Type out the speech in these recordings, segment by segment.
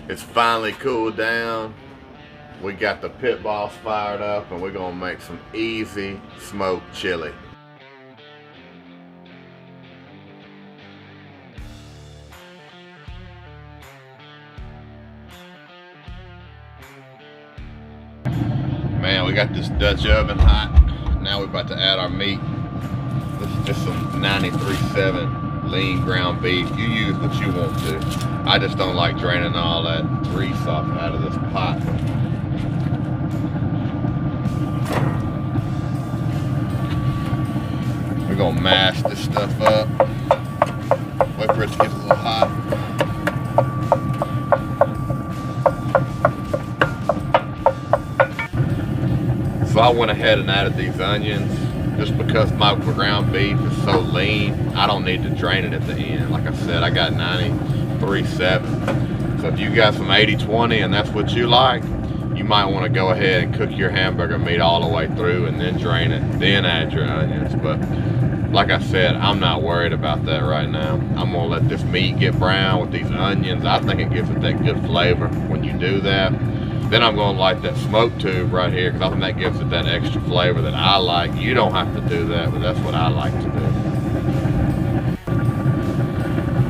It's finally cooled down. We got the Pitboss fired up and we're gonna make some easy smoked chili. Man, we got this Dutch oven hot. Now we're about to add our meat. This is just some 93.7 lean ground beef. You use what you want to. I just don't like draining all that grease off out of this pot. We're gonna mash this stuff up. Wait for it to get a little hot. So I went ahead and added these onions. Just because my ground beef is so lean, I don't need to drain it at the end. Like I said, I got 93.7. So if you got some 80/20 and that's what you like, you might want to go ahead and cook your hamburger meat all the way through and then drain it, then add your onions. But like I said, I'm not worried about that right now. I'm gonna let this meat get brown with these onions. I think it gives it that good flavor when you do that. Then I'm going to light that smoke tube right here because I think that gives it that extra flavor that I like. You don't have to do that, but that's what I like to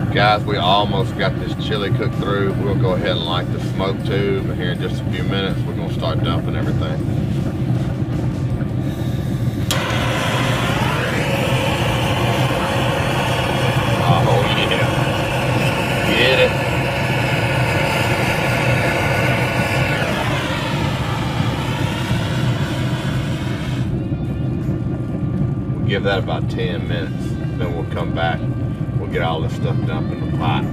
do. Guys, we almost got this chili cooked through. We'll go ahead and light the smoke tube, and here in just a few minutes we're going to start dumping everything. Oh yeah. Get it. Give that about 10 minutes, then we'll come back. We'll get all this stuff dumped in the pot.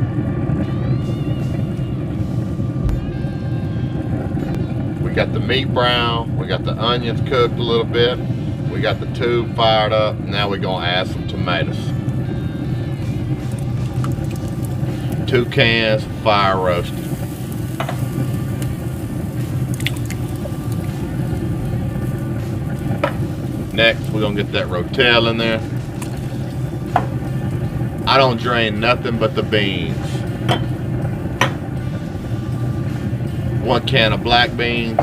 We got the meat brown, we got the onions cooked a little bit, we got the tube fired up. Now we're gonna add some tomatoes. 2 cans fire roasted. Next, we're gonna get that rotel in there. I don't drain nothing but the beans. 1 can of black beans.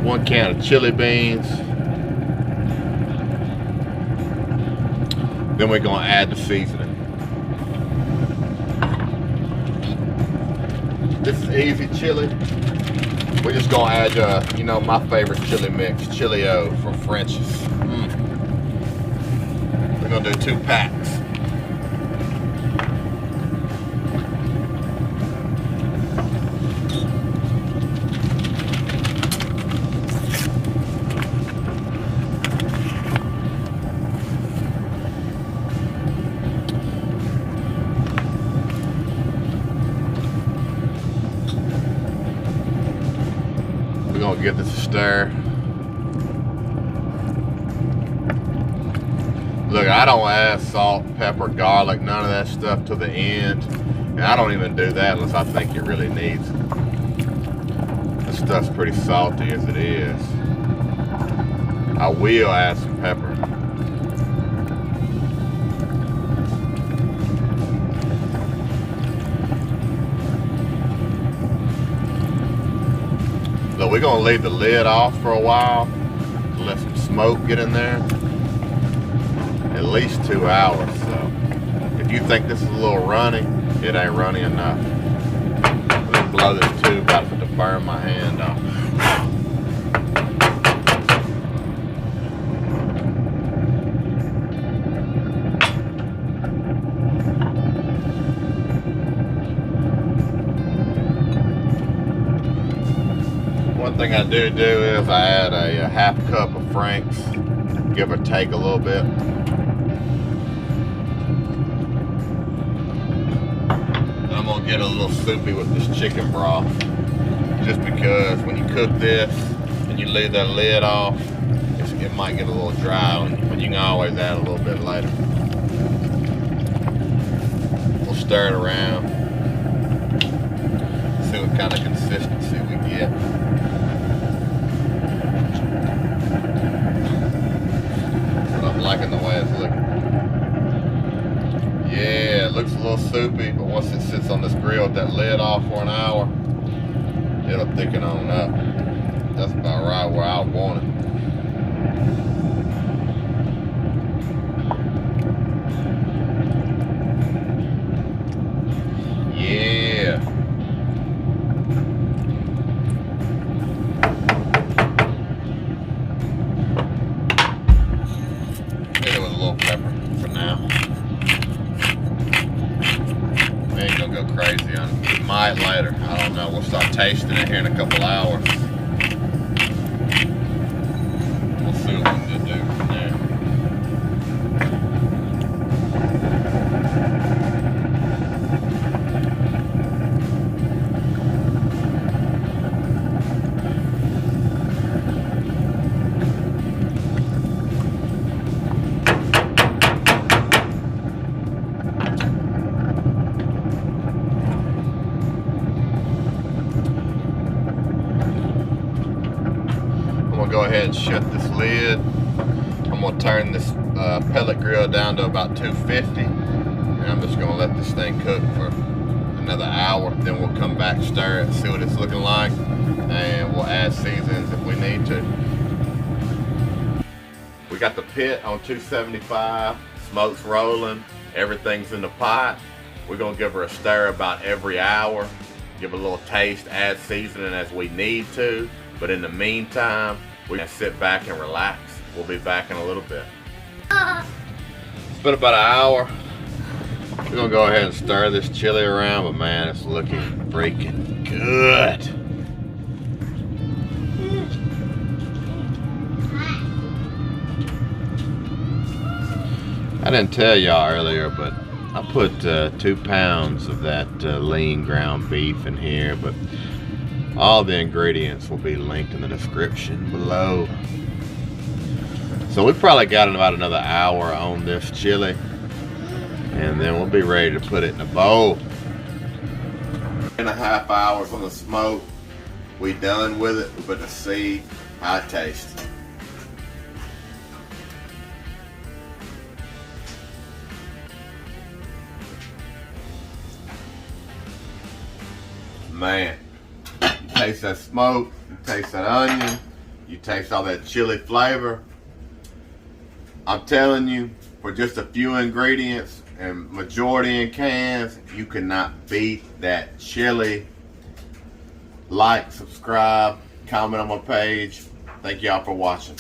1 can of chili beans. Then we're gonna add the seasoning. This is easy chili. We're just gonna add, you know, my favorite chili mix, Chili-O from French's. We're gonna do 2 packs. We're gonna get this a stir. Look, I don't add salt, pepper, garlic, none of that stuff till the end. And I don't even do that unless I think it really needs it. This stuff's pretty salty as it is. I will add some pepper. So we're gonna leave the lid off for a while to let some smoke get in there. At least 2 hours. So if you think this is a little runny, it ain't runny enough. Let me blow this tube out to burn my hand off. One thing I do is I add a half cup of Frank's, give or take a little bit. I'm gonna get a little soupy with this chicken broth, just because when you cook this and you leave that lid off, it might get a little dry, but you can always add a little bit later. We'll stir it around, see what kind of consistency we get. But I'm liking the way it's looking. looks a little soupy, but once it sits on this grill with that lid off for an hour, it'll thicken on up. That's about right where I want it. Yeah. Hit it with a little pepper for now. We ain't gonna go crazy on it. We might later. I don't know. We'll start tasting it here in a couple hours. We'll see what we can do from there. Go ahead and shut this lid. I'm going to turn this pellet grill down to about 250, and I'm just going to let this thing cook for another hour. Then we'll come back, stir it, see what it's looking like, and we'll add seasonings if we need to. We got the pit on 275, smoke's rolling, everything's in the pot. We're going to give her a stir about every hour, give it a little taste, add seasoning as we need to, but in the meantime, we can sit back and relax. We'll be back in a little bit. It's been about an hour. We're gonna go ahead and stir this chili around, but man, it's looking freaking good. I didn't tell y'all earlier, but I put 2 pounds of that lean ground beef in here, but all the ingredients will be linked in the description below. So we probably got about another hour on this chili, and then we'll be ready to put it in a bowl. 3.5 hours on the smoke. We done with it, but let's see how it tastes. Man. Taste that smoke, you taste that onion, you taste all that chili flavor. I'm telling you, for just a few ingredients and majority in cans, you cannot beat that chili. Like, subscribe, comment on my page. Thank y'all for watching.